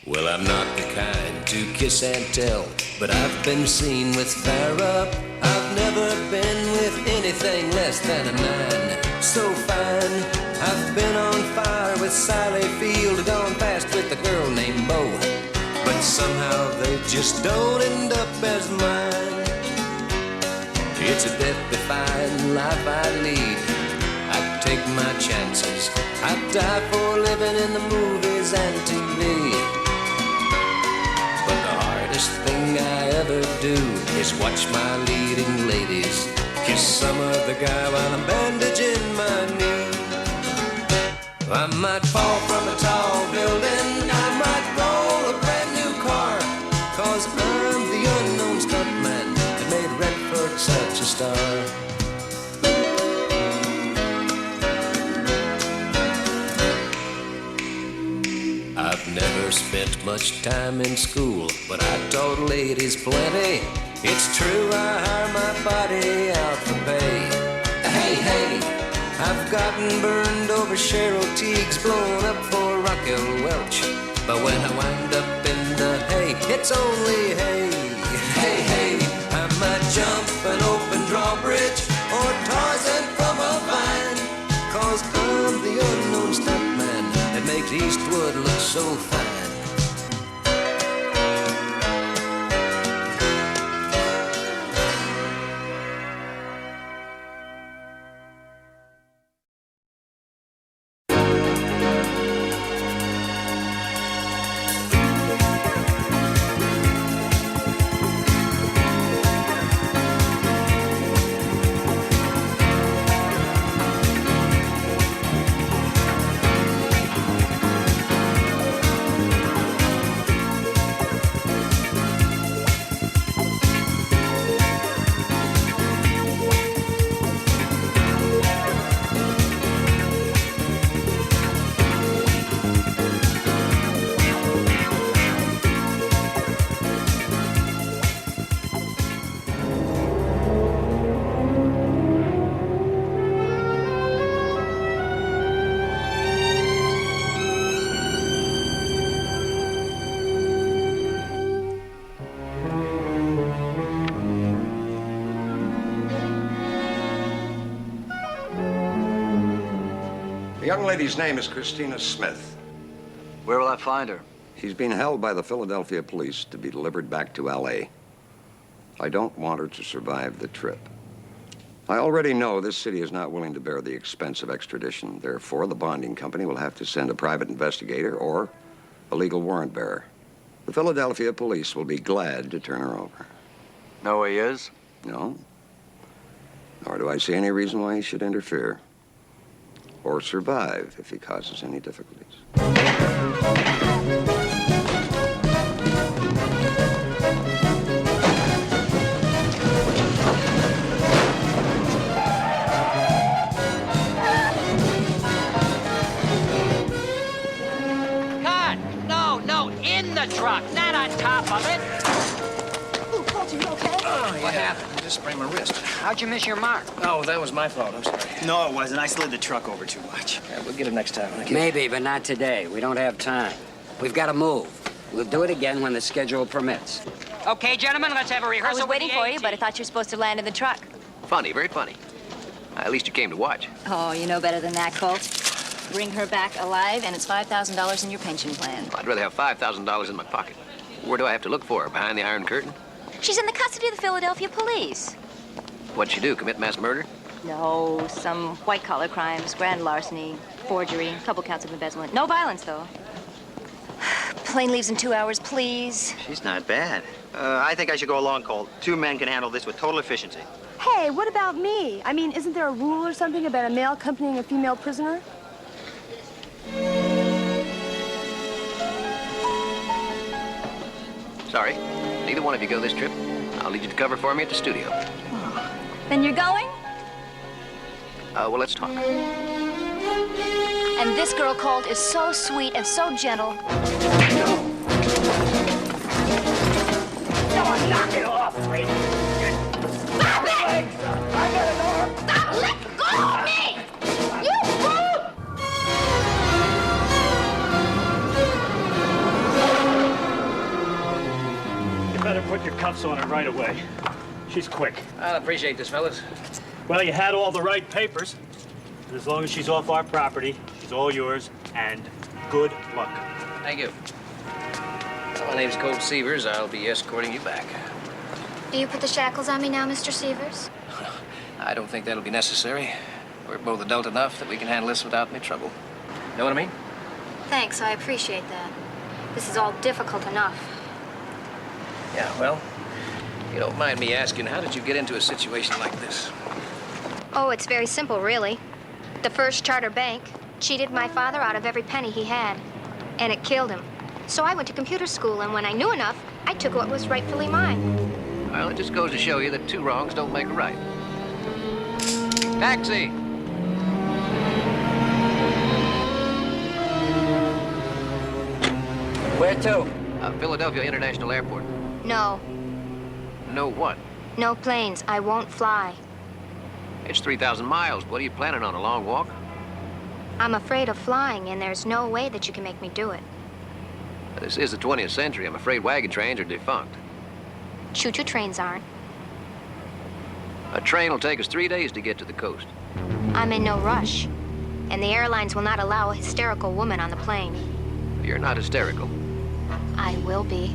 Well, I'm not the kind to kiss and tell, but I've been seen with Farrah. I've never been with anything less than a 9. So fine, I've been on fire with Sally Field, gone fast with a girl named Bo, but somehow they just don't end up as mine. It's a death-defying life I lead. I take my chances. I die for living in the movies and TV. But the hardest thing I ever do is watch my leading ladies kiss some other guy while I'm bandaging my knee. I might fall from a tall building, I might roll a brand new car, 'cause I'm the unknown stuntman that made Redford such a star. I've never spent much time in school, but I taught ladies plenty. It's true, I hire my body out for pay. Hey, hey, I've gotten burned over Cheryl Teague's, blown up for Raquel Welch. But when I wind up in the hay, it's only hay. Hey, hey, I might jump an open drawbridge or Tarzan from a vine, 'cause I'm the unknown stuntman that makes Eastwood look so fine. The young lady's name is Christina Smith. Where will I find her? She's being held by the Philadelphia police to be delivered back to L.A. I don't want her to survive the trip. I already know this city is not willing to bear the expense of extradition. Therefore, the bonding company will have to send a private investigator or a legal warrant bearer. The Philadelphia police will be glad to turn her over. Know where he is? No. Nor do I see any reason why he should interfere or survive if he causes any difficulties. Cut! No, in the truck, not on top of it. Ooh, Walter, you okay? What happened? I just sprained my wrist. How'd you miss your mark? Oh, that was my fault. I'm sorry. No, it wasn't. I slid the truck over too much. Yeah, we'll get it next time. Okay? Maybe, but not today. We don't have time. We've got to move. We'll do it again when the schedule permits. Okay, gentlemen, let's have a I rehearsal. was waiting for you, but I thought you were supposed to land in the truck. Funny, very funny. At least you came to watch. Oh, you know better than that, Colt. Bring her back alive, and it's $5,000 in your pension plan. I'd rather have $5,000 in my pocket. Where do I have to look for her? Behind the Iron Curtain? She's in the custody of the Philadelphia police. What'd she do, commit mass murder? No, some white-collar crimes, grand larceny, forgery, a couple counts of embezzlement. No violence, though. Plane leaves in 2 hours, please. She's not bad. I think I should go along, Colt. 2 men can handle this with total efficiency. Hey, what about me? I mean, isn't there a rule or something about a male accompanying a female prisoner? Sorry. Neither one of you go this trip. I'll need you to cover for me at the studio. Then you're going? Well, let's talk. And this girl, Colt, is so sweet and so gentle. Knock it off, lady. Stop it! Stop! Let go of me! You fool! cuffs on her right away. She's quick. I'll appreciate this, fellas. Well, you had all the right papers. And as long as she's off our property, she's all yours, and good luck. Thank you. Well, my name's Colt Severs. I'll be escorting you back. Do you put the shackles on me now, Mr. Severs? I don't think that'll be necessary. We're both adult enough that we can handle this without any trouble. Know what I mean? Thanks, I appreciate that. This is all difficult enough. Yeah, well, if you don't mind me asking, how did you get into a situation like this? Oh, it's very simple, really. The First Charter Bank cheated my father out of every penny he had, and it killed him. So I went to computer school, and when I knew enough, I took what was rightfully mine. Well, it just goes to show you that two wrongs don't make a right. Taxi! Where to? Philadelphia International Airport. No, No what? no planes. I won't fly. It's 3,000 miles. What are you planning on, a long walk? I'm afraid of flying, and there's no way that you can make me do it. This is the 20th century. I'm afraid wagon trains are defunct. Choo-choo trains aren't. A train will take us 3 days to get to the coast. I'm in no rush, and the airlines will not allow a hysterical woman on the plane. You're not hysterical. I will be.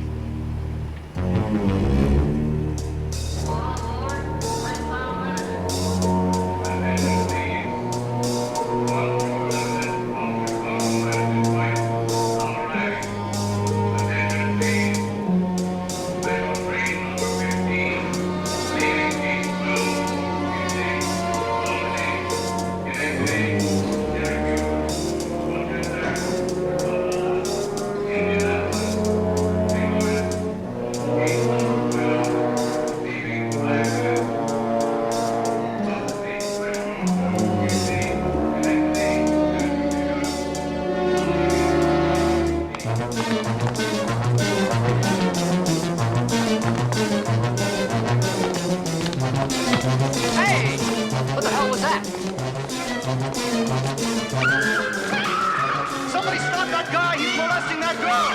Somebody stop that guy! He's molesting that girl!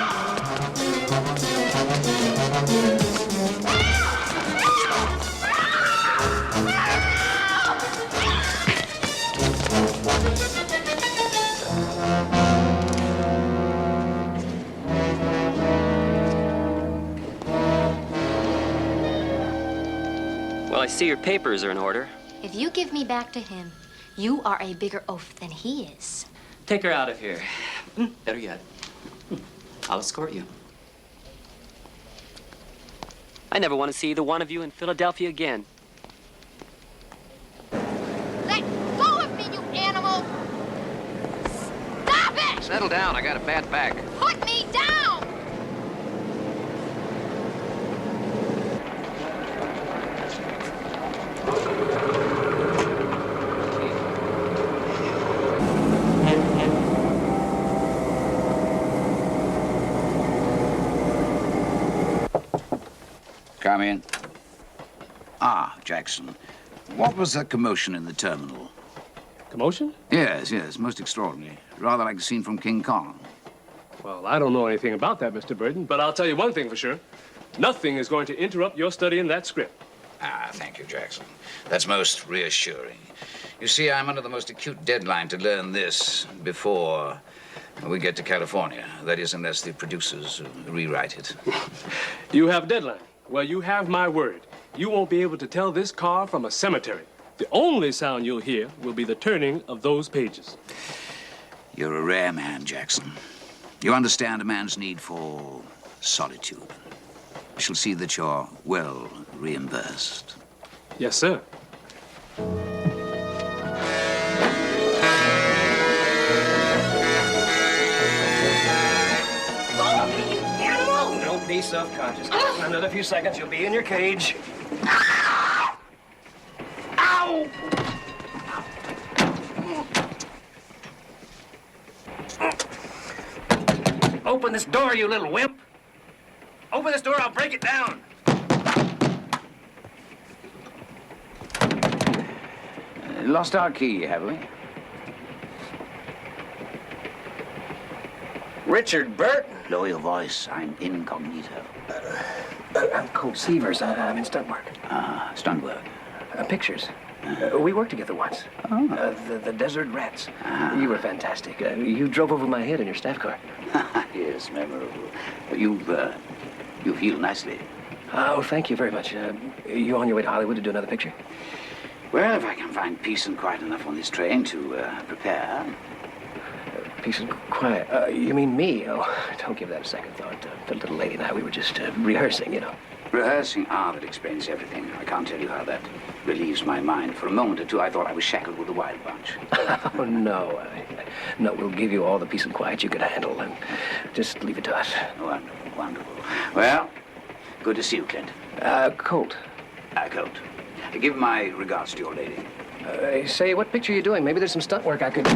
Well, I see your papers are in order. If you give me back to him, you are a bigger oaf than he is. Take her out of here. Better yet, I'll escort you. I never want to see either one of you in Philadelphia again. Let go of me, you animal! Stop it! Settle down. I got a bad back. Put me down! Come in. Ah, Jackson. What was that commotion in the terminal? Commotion? Yes, most extraordinary. Rather like a scene from King Kong. Well, I don't know anything about that, Mr. Burton, but I'll tell you one thing for sure. Nothing is going to interrupt your studying that script. Ah, thank you, Jackson. That's most reassuring. You see, I'm under the most acute deadline to learn this before we get to California. That is, unless the producers rewrite it. You have a deadline. Well, you have my word. You won't be able to tell this car from a cemetery. The only sound you'll hear will be the turning of those pages. You're a rare man, Jackson. You understand a man's need for solitude. I shall see that you're well reimbursed. Yes, sir. Don't be self-conscious. In another few seconds, you'll be in your cage. Ow! Open this door, you little wimp. Open this door, I'll break it down. Lost our key, have we? Richard Burton. Lower your voice. I'm incognito. I'm Colt Seavers. I'm in stunt work. Stunt work. Pictures. We worked together once. The Desert Rats. You were fantastic. You drove over my head in your staff car. Yes, memorable. You've healed nicely. Oh, thank you very much. You on your way to Hollywood to do another picture? Well, if I can find peace and quiet enough on this train to prepare. Peace and quiet. You mean me? Oh, don't give that a second thought. The little lady and I, we were just rehearsing, you know. Rehearsing? That explains everything. I can't tell you how that relieves my mind. For a moment or two, I thought I was shackled with the Wild Bunch. Oh, no. No, we'll give you all the peace and quiet you could handle, and just leave it to us. Wonderful, wonderful. Well, good to see you, Clint. Colt. Colt. Give my regards to your lady. Say, what picture are you doing? Maybe there's some stunt work I could...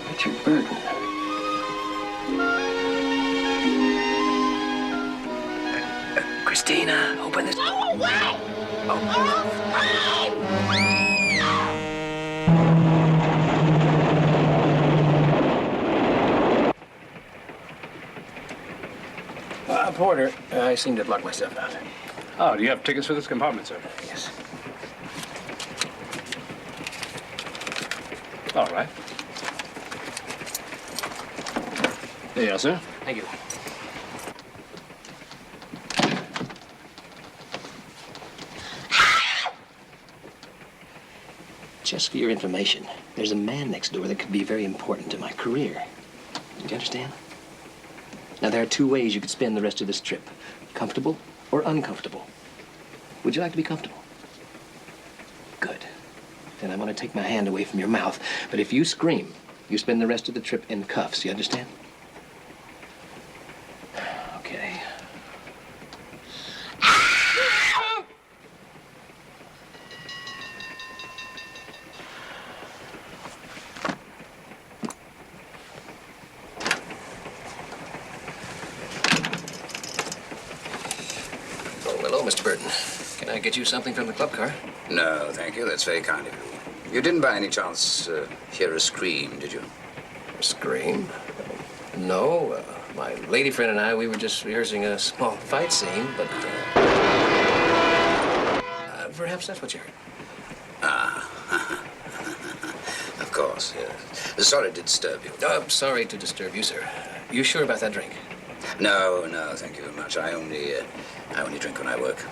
Richard Burton. Christina, open this... Go away! Porter, I seem to have locked myself out. Oh, do you have tickets for this compartment, sir? Yes. All right. There you are, sir. Thank you. Just for your information, there's a man next door that could be very important to my career. Do you understand? Now, there are two ways you could spend the rest of this trip. Comfortable or uncomfortable. Would you like to be comfortable? Good. Then I'm going to take my hand away from your mouth. But if you scream, you spend the rest of the trip in cuffs. You understand? Okay. Hello, Mr. Burton. Can I get you something from the club car? No, thank you. That's very kind of you. You didn't by any chance hear a scream, did you? A scream? No. My lady friend and I, we were just rehearsing a small fight scene, but... perhaps that's what you heard. Of course, yes. Sorry to disturb you. I'm sorry to disturb you, sir. You sure about that drink? No, thank you very much. I only drink when I work.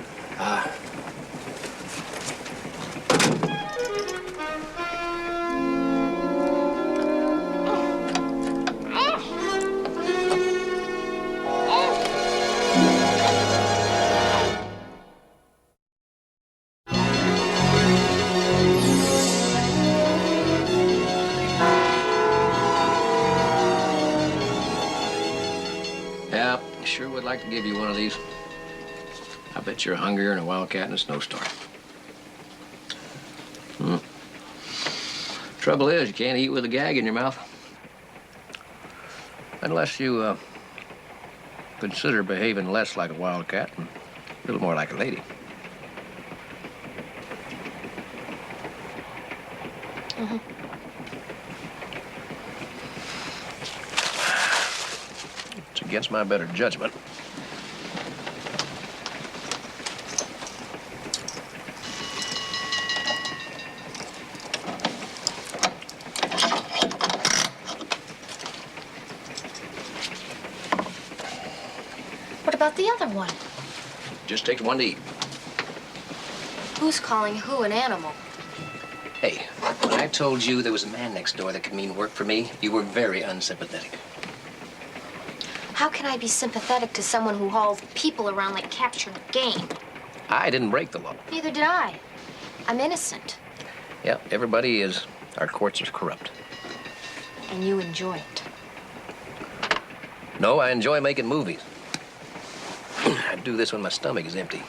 Yeah, sure would like to give you one of these. I bet you're hungrier than a wildcat in a snowstorm. Trouble is, you can't eat with a gag in your mouth. Unless you, consider behaving less like a wildcat and a little more like a lady. It's against my better judgment. What about the other one? Just takes one to eat. Who's calling who an animal? Hey, when I told you there was a man next door that could mean work for me, you were very unsympathetic. How can I be sympathetic to someone who hauls people around like captured game? I didn't break the law. Neither did I. I'm innocent. Yeah, everybody is. Our courts are corrupt. And you enjoy it. No, I enjoy making movies. I do this when my stomach is empty.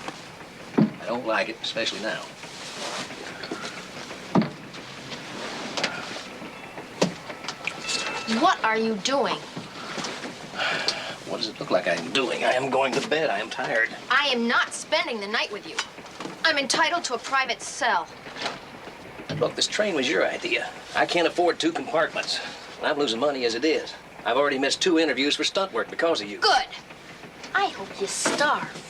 I don't like it, especially now. What are you doing? What does it look like I am doing? I am going to bed. I am tired. I am not spending the night with you. I'm entitled to a private cell. Look, this train was your idea. I can't afford 2 compartments. I'm losing money as it is. I've already missed 2 interviews for stunt work because of you. Good. I hope you starve.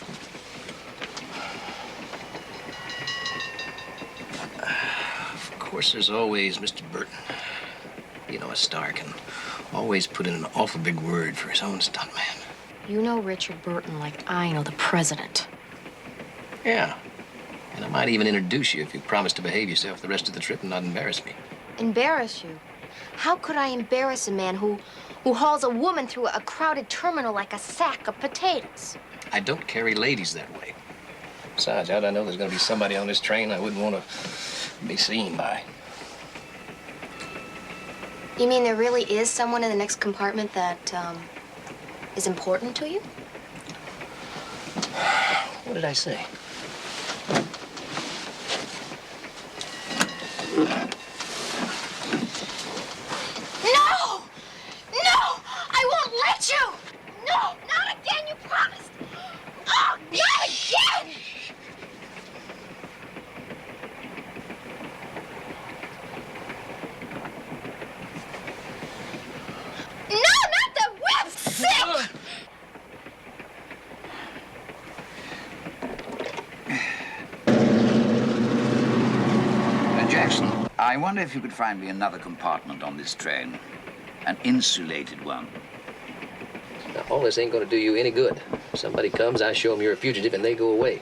Of course, there's always Mr. Burton. You know, a star can always put in an awful big word for his own stuntman. You know Richard Burton like I know the president. Yeah. And I might even introduce you if you promise to behave yourself the rest of the trip and not embarrass me. Embarrass you? How could I embarrass a man who hauls a woman through a crowded terminal like a sack of potatoes? I don't carry ladies that way. Besides, how'd I know there's gonna be somebody on this train I wouldn't want to be seen by? You mean there really is someone in the next compartment that, is important to you? What did I say? No! No! I won't let you! No! Not again, you promised! Oh, not again! No, not the whip! Sick! Jackson, I wonder if you could find me another compartment on this train. An insulated one. Now, all this ain't gonna do you any good. If somebody comes, I show them you're a fugitive and they go away.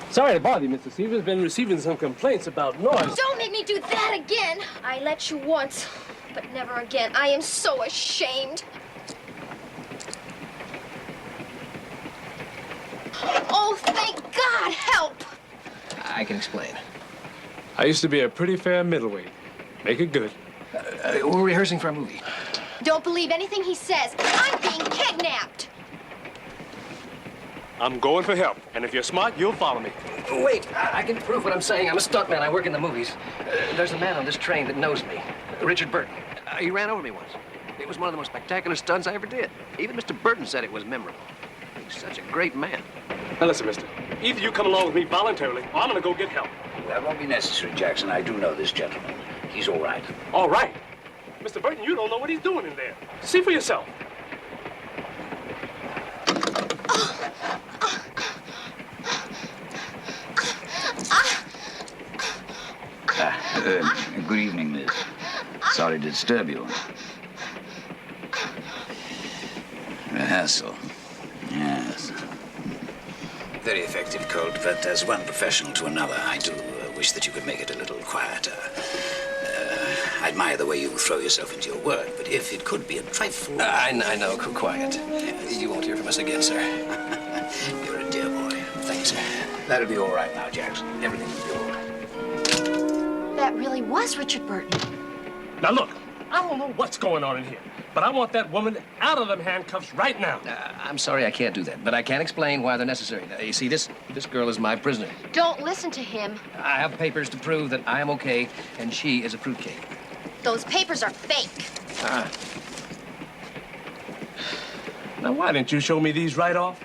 Sorry to bother you, Mr. Seaver's been receiving some complaints about noise. Don't make me do that again. I let you once, but never again. I am so ashamed. Oh, thank God, help! I can explain. I used to be a pretty fair middleweight. Make it good. We're rehearsing for a movie. Don't believe anything he says. I'm being kidnapped. I'm going for help, and if you're smart, you'll follow me. Wait, I can prove what I'm saying. I'm a stuntman. I work in the movies. There's a man on this train that knows me, Richard Burton. He ran over me once. It was one of the most spectacular stunts I ever did. Even Mr. Burton said it was memorable. He's such a great man. Now listen, mister. Either you come along with me voluntarily, or I'm gonna go get help. That won't be necessary, Jackson. I do know this gentleman. He's all right. All right. Mr. Burton, you don't know what he's doing in there. See for yourself. Good evening, miss. Sorry to disturb you. Rehearsal. Yes. Very effective, Colt, but as one professional to another, I do wish that you could make it a little quieter. I admire the way you throw yourself into your work, but if it could be a trifle... I know. Quiet. Yes. You won't hear from us again, sir. You're a dear boy. Thank you, sir. That'll be all right now, Jackson. Everything will be all right. That really was Richard Burton. Now look, I don't know what's going on in here, but I want that woman out of them handcuffs right now. I'm sorry I can't do that, but I can explain why they're necessary. You see, this girl is my prisoner. Don't listen to him. I have papers to prove that I am okay, and she is a fruitcake. Those papers are fake. Now, why didn't you show me these right off?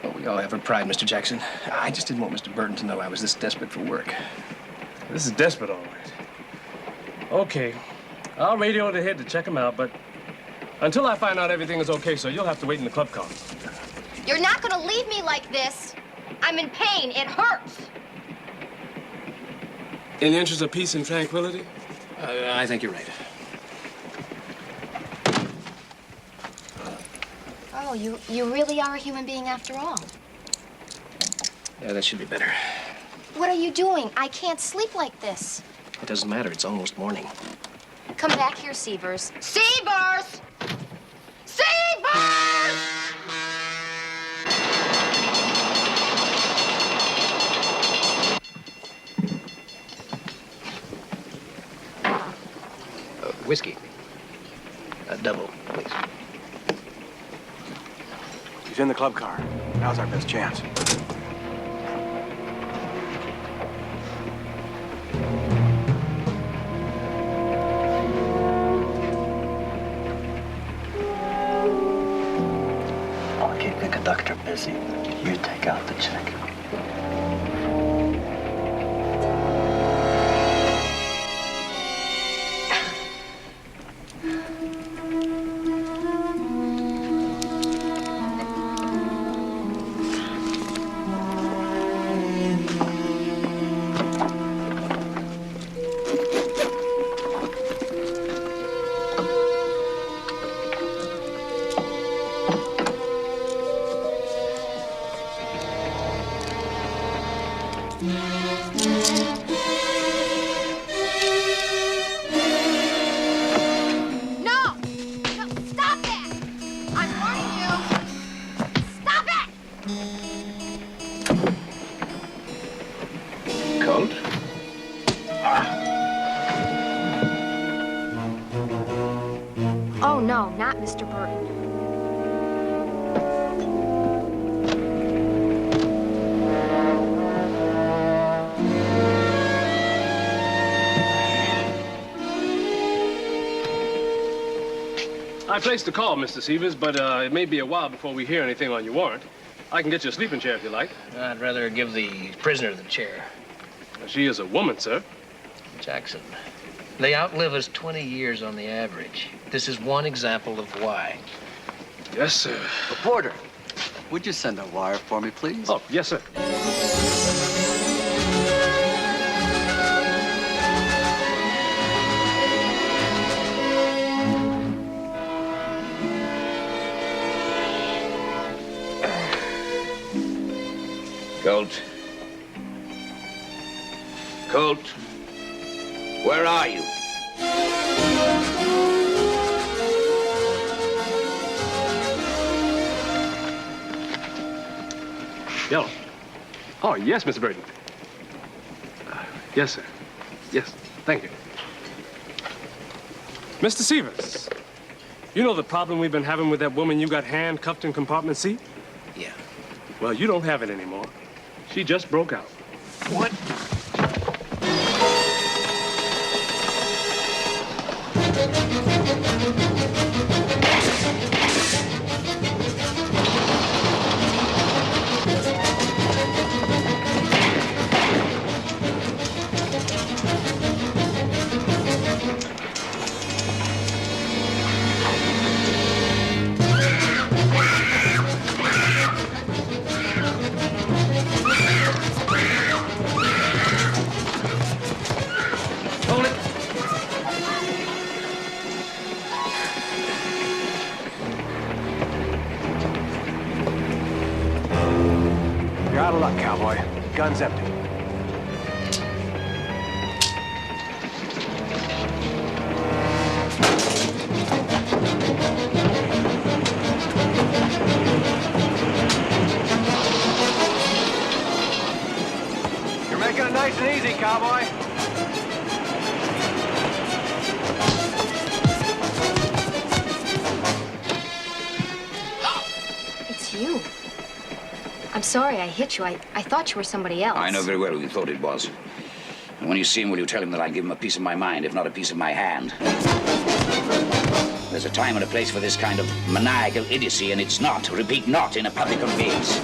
Well, we all have our pride, Mr. Jackson. I just didn't want Mr. Burton to know I was this desperate for work. This is desperate, all right. Okay, I'll radio ahead to check him out, but until I find out everything is okay, so you'll have to wait in the club car. You're not gonna leave me like this. I'm in pain. It hurts. In the interest of peace and tranquility? I think you're right. Oh, you really are a human being after all. Yeah, that should be better. What are you doing? I can't sleep like this. It doesn't matter. It's almost morning. Come back here, Seavers. Seavers! Seavers! Whiskey. A double, please. He's in the club car. Now's our best chance. the conductor busy. You take out the check. Oh, no, not Mr. Burton. I placed a call, Mr. Severs, but it may be a while before we hear anything on your warrant. I can get you a sleeping chair if you like. I'd rather give the prisoner the chair. She is a woman, sir. Jackson, they outlive us 20 years on the average. This is one example of why. Yes, sir. Reporter, would you send a wire for me, please? Oh, yes, sir. Colt. Colt. Where are you? Yellow. Oh, yes, Mr. Burton. Yes, sir. Yes, thank you. Mr. Severs, you know the problem we've been having with that woman you got handcuffed in compartment C? Yeah. Well, you don't have it anymore. She just broke out. What? You're out of luck, cowboy. Gun's empty. You're making it nice and easy, cowboy. It's you. I'm sorry I hit you. I thought you were somebody else. I know very well who you thought it was. And when you see him, will you tell him that I give him a piece of my mind, if not a piece of my hand? There's a time and a place for this kind of maniacal idiocy, and it's not, repeat, not in a public conveyance.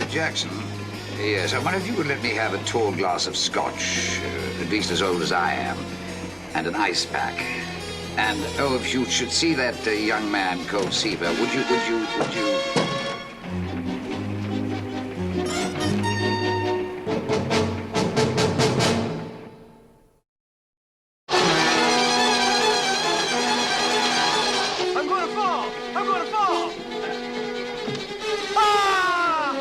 Jackson, yes, I wonder if you would let me have a tall glass of scotch, at least as old as I am, and an ice pack. And, oh, if you should see that young man, Colt Seaver, would you... I'm going to fall! I'm going to fall! Ah!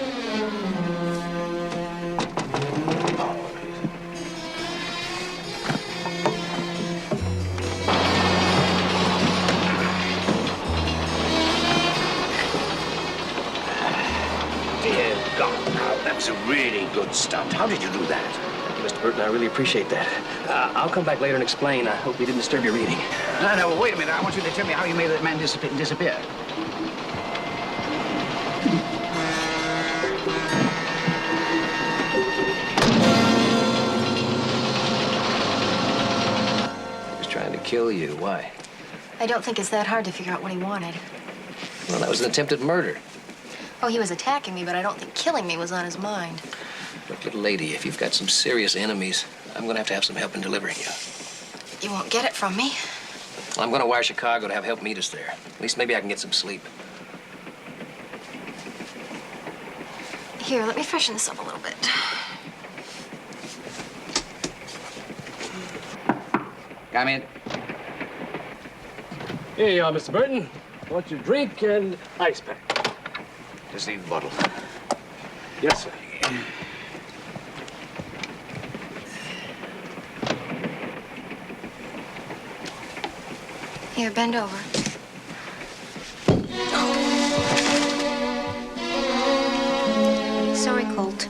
Dear God, now, that's a really good stunt. How did you do that? Mr. Burton, I really appreciate that. I'll come back later and explain. I hope we didn't disturb your reading. No, wait a minute. I want you to tell me how you made that man disappear. kill you. Why? I don't think it's that hard to figure out what he wanted. Well, that was an attempted murder. Oh, he was attacking me, but I don't think killing me was on his mind. Look, little lady, if you've got some serious enemies, I'm gonna have to have some help in delivering you. You won't get it from me. Well, I'm gonna wire Chicago to have help meet us there. At least maybe I can get some sleep. Here, let me freshen this up a little bit. Come in. Here you are, Mr. Burton. Want your drink and ice pack. Just need the bottle. Yes, sir. Here, bend over. Sorry, Colt.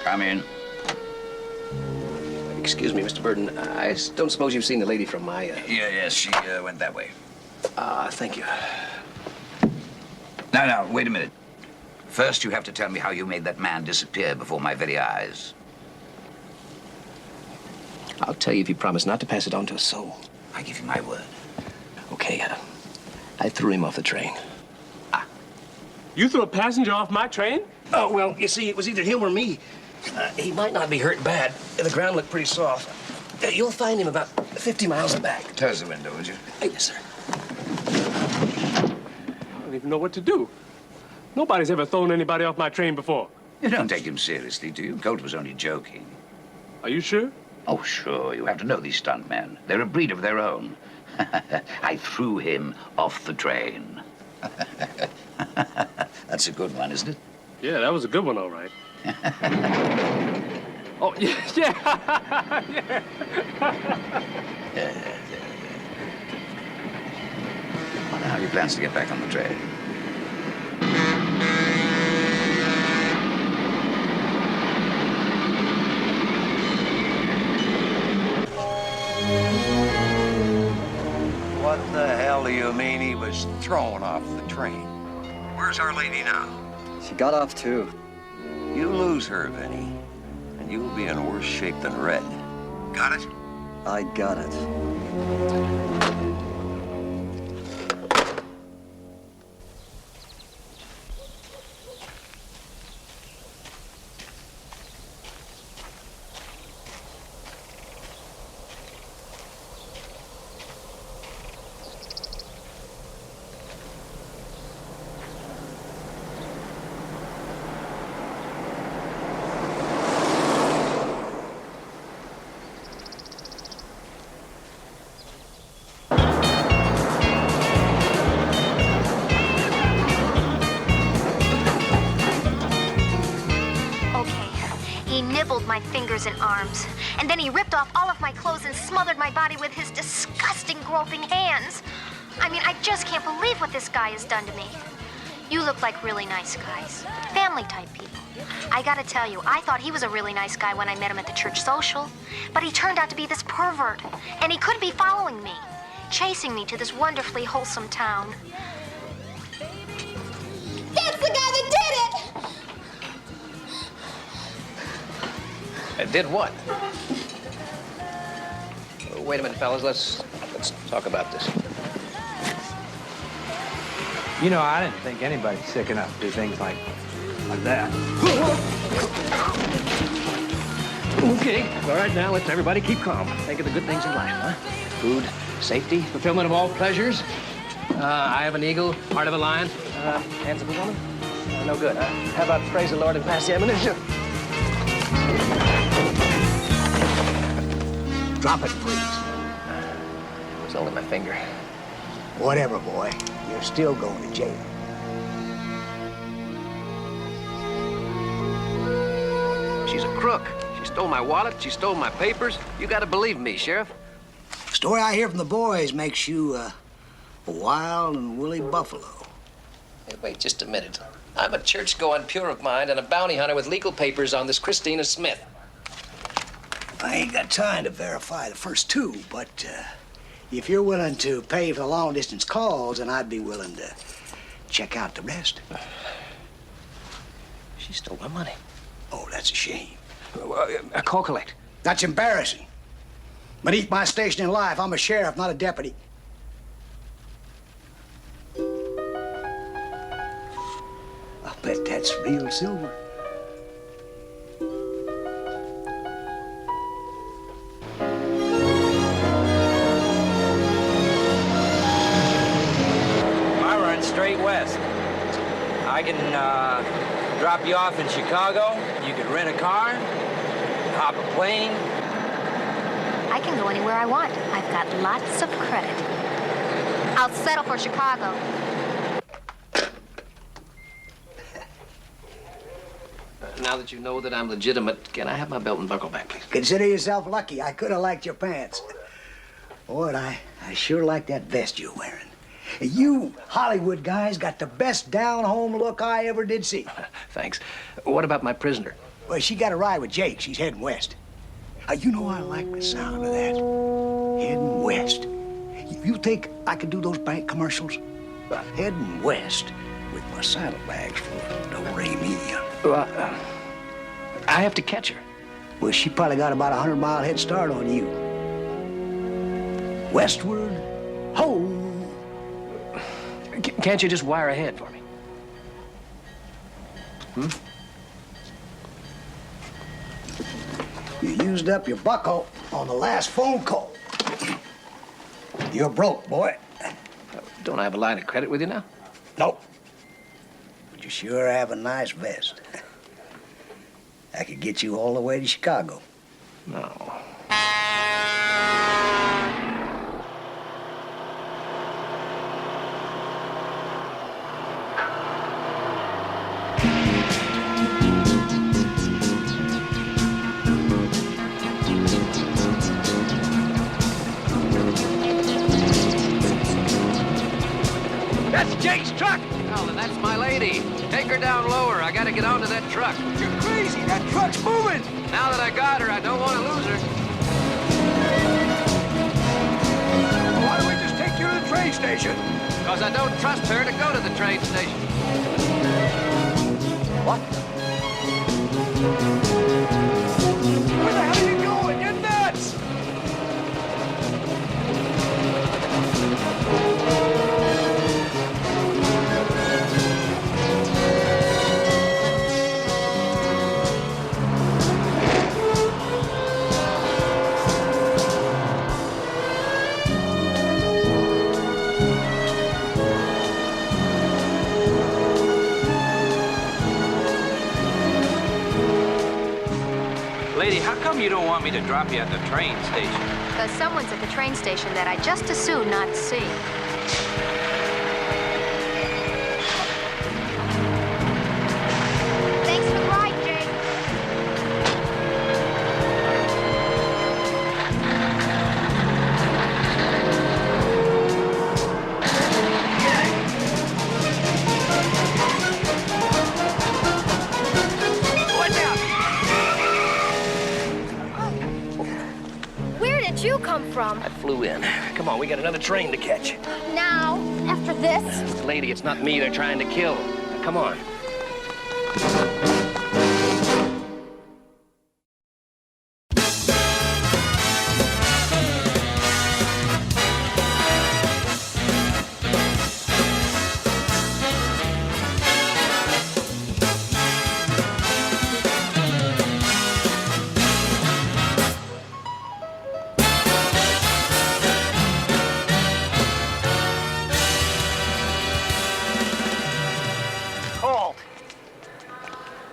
Come in. Excuse me, Mr. Burton. I don't suppose you've seen the lady from my, Yes, she went that way. Thank you. Now, wait a minute. First, you have to tell me how you made that man disappear before my very eyes. I'll tell you if you promise not to pass it on to a soul. I give you my word. Okay, I threw him off the train. You threw a passenger off my train? Oh, well, you see, it was either him or me. He might not be hurt bad. The ground looked pretty soft. You'll find him about 50 miles back. Close the window, would you? Yes, sir. I don't even know what to do. Nobody's ever thrown anybody off my train before. You don't take him seriously, do you? Colt was only joking. Are you sure? Oh, sure. You have to know these stuntmen. They're a breed of their own. I threw him off the train. That's a good one, isn't it? Yeah, that was a good one, all right. Oh, yeah, yeah. Yeah. Well, now, he plans to get back on the train. What the hell do you mean he was thrown off the train? Where's Our Lady now? She got off, too. You lose her, Vinny, and you'll be in worse shape than Red. Got it? I got it. My fingers and arms. And then he ripped off all of my clothes and smothered my body with his disgusting, groping hands. I mean, I just can't believe what this guy has done to me. You look like really nice guys. Family-type people. I gotta tell you, I thought he was a really nice guy when I met him at the church social. But he turned out to be this pervert. And he could be following me, chasing me to this wonderfully wholesome town. That's the guy that did it! Did what? Wait a minute, fellas. Let's talk about this. You know, I didn't think anybody's sick enough to do things like that. Okay. All right, now let's everybody keep calm. Think of the good things in life, huh? Food, safety, fulfillment of all pleasures. Eye of an eagle, heart of a lion, hands of a woman. No good, huh? How about praise the Lord and pass the ammunition? Drop it, please. It was only my finger. Whatever, boy. You're still going to jail. She's a crook. She stole my wallet. She stole my papers. You gotta believe me, Sheriff. Story I hear from the boys makes you a wild and woolly buffalo. Hey, wait just a minute. I'm a church-going pure of mind and a bounty hunter with legal papers on this Christina Smith. I ain't got time to verify the first two, but if you're willing to pay for the long-distance calls, then I'd be willing to check out the rest. She stole my money. Oh, that's a shame. Call collect. That's embarrassing. Beneath my station in life, I'm a sheriff, not a deputy. I'll bet that's real silver. I run straight west. I can drop you off in Chicago. You can rent a car, hop a plane. I can go anywhere I want. I've got lots of credit. I'll settle for Chicago. Now that you know that I'm legitimate, can I have my belt and buckle back, please? Consider yourself lucky. I could have liked your pants. Boy, I sure like that vest you're wearing. You Hollywood guys got the best down-home look I ever did see. Thanks. What about my prisoner? Well, she got a ride with Jake. She's heading west. You know I like the sound of that. Heading west. You think I could do those bank commercials? Heading west with my saddlebags full of do-re-mi. I have to catch her. Well, she probably got about a 100-mile head start on you. Westward, ho! Can't you just wire ahead for me? You used up your buckle on the last phone call. You're broke, boy. Don't I have a line of credit with you now? Nope. But you sure have a nice vest. I could get you all the way to Chicago. No. That's Jake's truck! Well, then that's my lady. Take her down lower. I gotta get onto that truck. You're crazy. That truck's moving. Now that I got her, I don't want to lose her. Well, why don't we just take you to the train station? Because I don't trust her to go to the train station. What? Where the hell are you going? You're nuts! Lady, how come you don't want me to drop you at the train station? Because someone's at the train station that I'd just as soon not see. Thanks for the ride, Jake. Where did you come from? I flew in. Come on, we got another train to catch. Now, after this? Lady, it's not me they're trying to kill. Now, come on.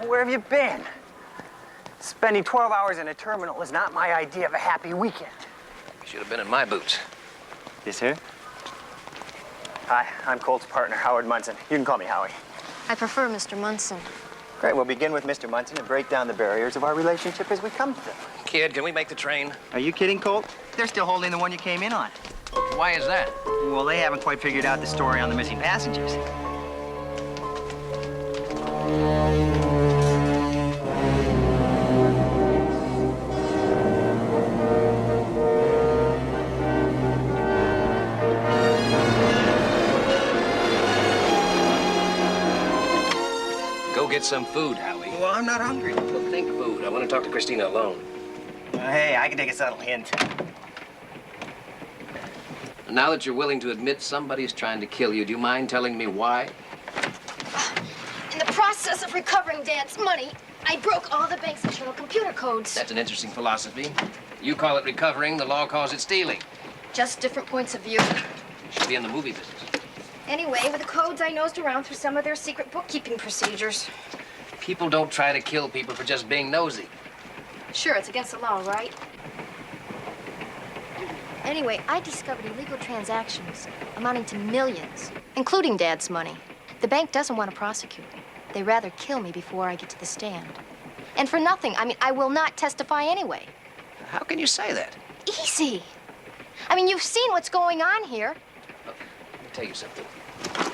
Where have you been? Spending 12 hours in a terminal is not my idea of a happy weekend. You should have been in my boots. Yes, sir? Hi, I'm Colt's partner, Howard Munson. You can call me Howie. I prefer Mr. Munson. Great, we'll begin with Mr. Munson and break down the barriers of our relationship as we come to them. Kid, can we make the train? Are you kidding, Colt? They're still holding the one you came in on. Why is that? Well, they haven't quite figured out the story on the missing passengers. Go get some food, Howie. Well, I'm not hungry. Well, think food. I want to talk to Christina alone. Hey, I can take a subtle hint. Now that you're willing to admit somebody's trying to kill you, do you mind telling me why? In the process of recovering Dad's money, I broke all the bank's internal computer codes. That's an interesting philosophy. You call it recovering, the law calls it stealing. Just different points of view. Should be in the movie business. Anyway, with the codes, I nosed around through some of their secret bookkeeping procedures. People don't try to kill people for just being nosy. Sure, it's against the law, right? Anyway, I discovered illegal transactions amounting to millions, including Dad's money. The bank doesn't want to prosecute me. They'd rather kill me before I get to the stand. And for nothing. I mean, I will not testify anyway. How can you say that? Easy. I mean, you've seen what's going on here. Look, let me tell you something.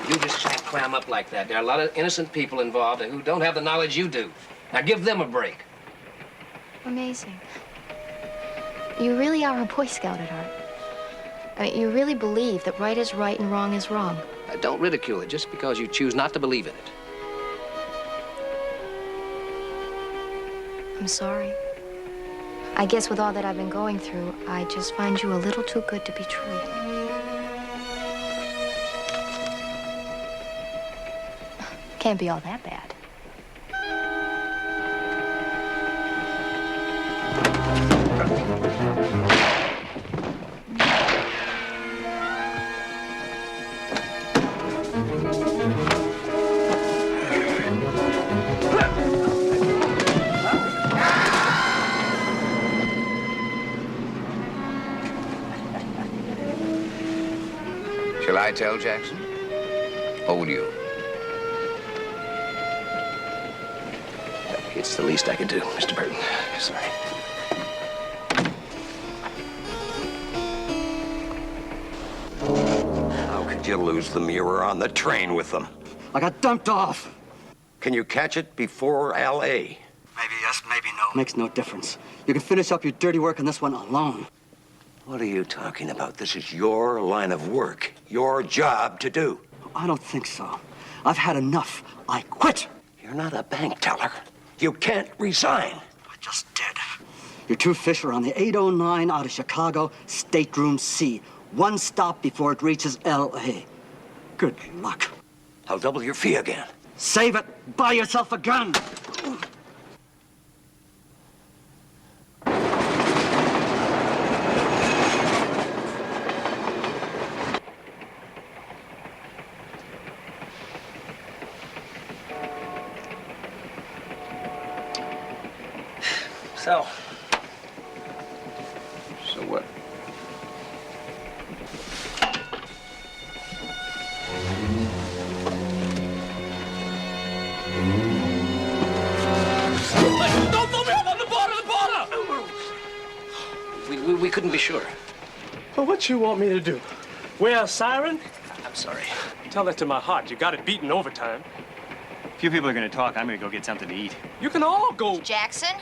You just can't clam up like that. There are a lot of innocent people involved who don't have the knowledge you do. Now give them a break. Amazing. You really are a Boy Scout at heart. I mean, you really believe that right is right and wrong is wrong. Don't ridicule it just because you choose not to believe in it. I'm sorry. I guess with all that I've been going through, I just find you a little too good to be true. Can't be all that bad. Shall I tell Jackson? Or will you? It's the least I could do, Mr. Burton. Sorry. How could you lose them? You were on the train with them. I got dumped off. Can you catch it before L.A.? Maybe yes, maybe no. Makes no difference. You can finish up your dirty work on this one alone. What are you talking about? This is your line of work. Your job to do. I don't think so. I've had enough. I quit. You're not a bank teller. You can't resign. I just did. Your two fish are on the 809 out of Chicago, stateroom C. One stop before it reaches L.A. Good luck. I'll double your fee again. Save it. Buy yourself a gun. So what? Don't throw me up on the border! we couldn't be sure. Well, what you want me to do? Wear a siren? I'm sorry. Tell that to my heart. You got it beaten overtime. If you people are going to talk, I'm going to go get something to eat. You can all go. Jackson?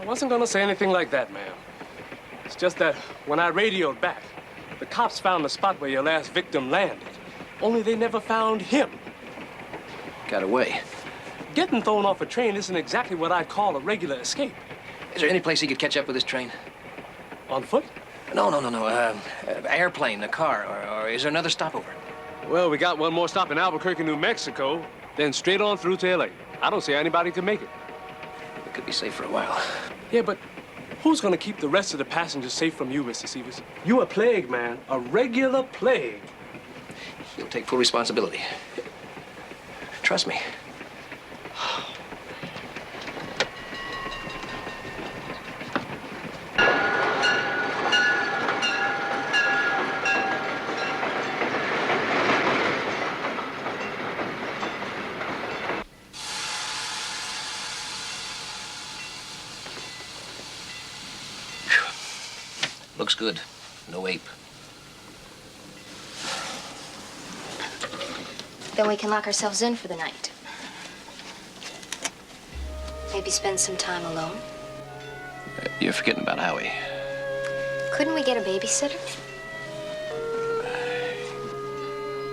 I wasn't gonna say anything like that, ma'am. It's just that when I radioed back, the cops found the spot where your last victim landed. Only they never found him. Got away. Getting thrown off a train isn't exactly what I'd call a regular escape. Is there any place he could catch up with this train? On foot? No. Airplane, a car, or is there another stopover? Well, we got one more stop in Albuquerque, New Mexico, then straight on through to L.A. I don't see anybody can make it. It could be safe for a while. Yeah, but who's gonna keep the rest of the passengers safe from you, Mr. Severs? You a plague, man. A regular plague. He'll take full responsibility. Trust me. Looks good. No ape. Then we can lock ourselves in for the night. Maybe spend some time alone. You're forgetting about Howie. Couldn't we get a babysitter?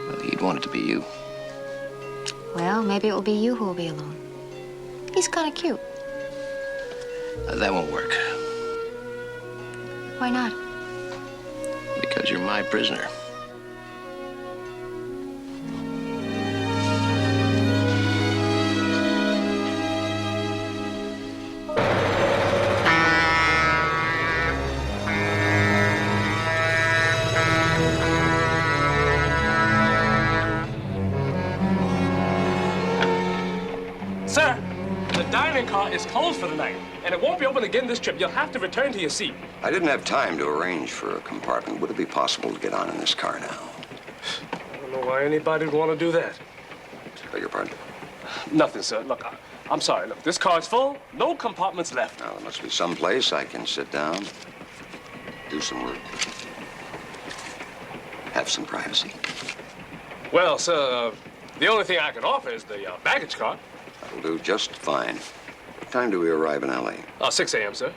Well, he'd want it to be you. Well, maybe it will be you who will be alone. He's kind of cute. That won't work. Why not? Because you're my prisoner. Sir, the dining car is closed for the night, and it won't be open again this trip. You'll have to return to your seat. I didn't have time to arrange for a compartment. Would it be possible to get on in this car now? I don't know why anybody would want to do that. Beg your pardon? Nothing, sir. Look, I'm sorry. Look, this car's full. No compartments left. Now, there must be some place I can sit down, do some work, have some privacy. Well, sir, the only thing I can offer is the baggage car. That'll do just fine. What time do we arrive in L.A.? 6 a.m., sir.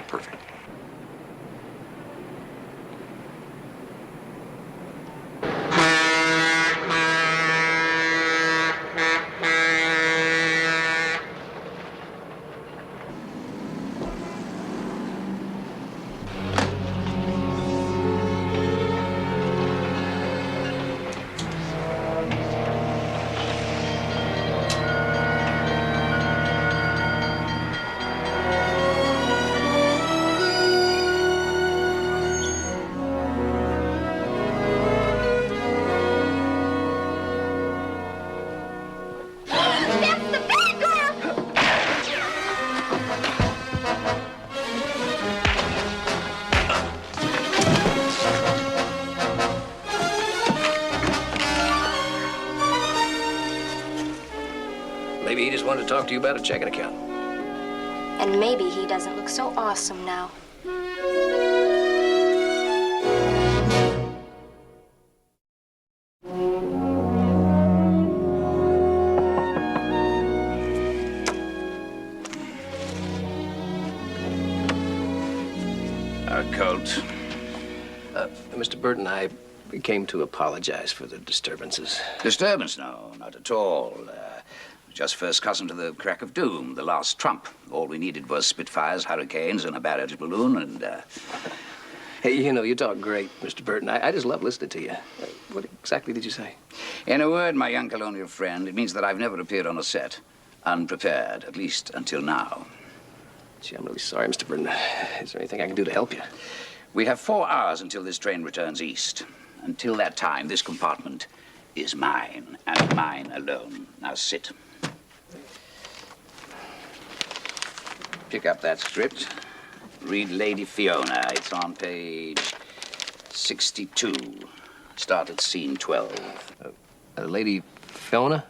Perfect. Maybe he just wanted to talk to you about a checking account. And maybe he doesn't look so awesome now. Colt. Mr. Burton, I came to apologize for the disturbances. Disturbance? No, not at all. Just first cousin to the crack of doom, the last trump. All we needed was Spitfires, hurricanes, and a barrage balloon, and, Hey, you know, you talk great, Mr. Burton. I just love listening to you. What exactly did you say? In a word, my young colonial friend, it means that I've never appeared on a set unprepared, at least until now. Gee, I'm really sorry, Mr. Burton. Is there anything I can do to help you? We have 4 hours until this train returns east. Until that time, this compartment is mine, and mine alone. Now sit. Pick up that script. Read Lady Fiona. It's on page 62. Start at scene 12. Lady Fiona?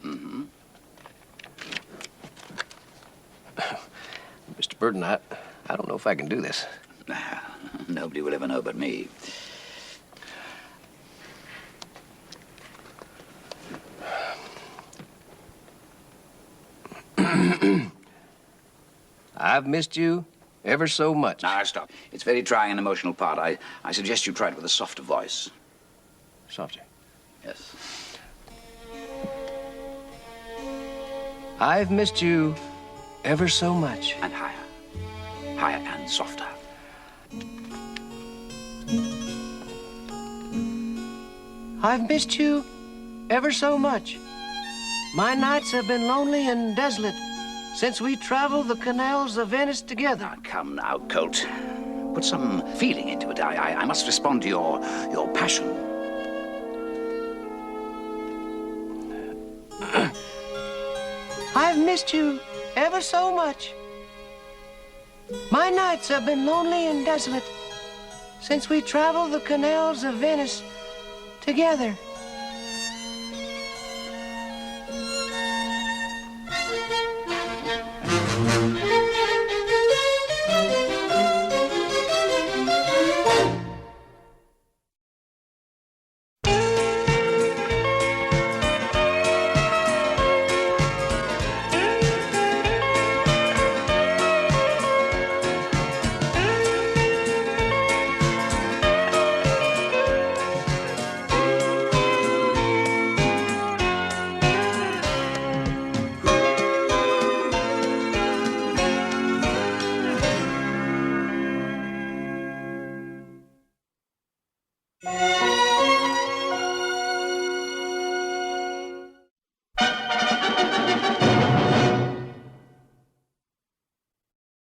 Mm-hmm. Mr. Burton, I don't know if I can do this. Nobody will ever know but me. I've missed you ever so much. Now, stop. It's very trying and emotional part. I suggest you try it with a softer voice. Softer? Yes. I've missed you ever so much. And higher. Higher and softer. I've missed you ever so much. My nights have been lonely and desolate since we traveled the canals of Venice together. Now, come now, Colt. Put some feeling into it. I must respond to your passion. I've missed you ever so much. My nights have been lonely and desolate since we traveled the canals of Venice together. Bye.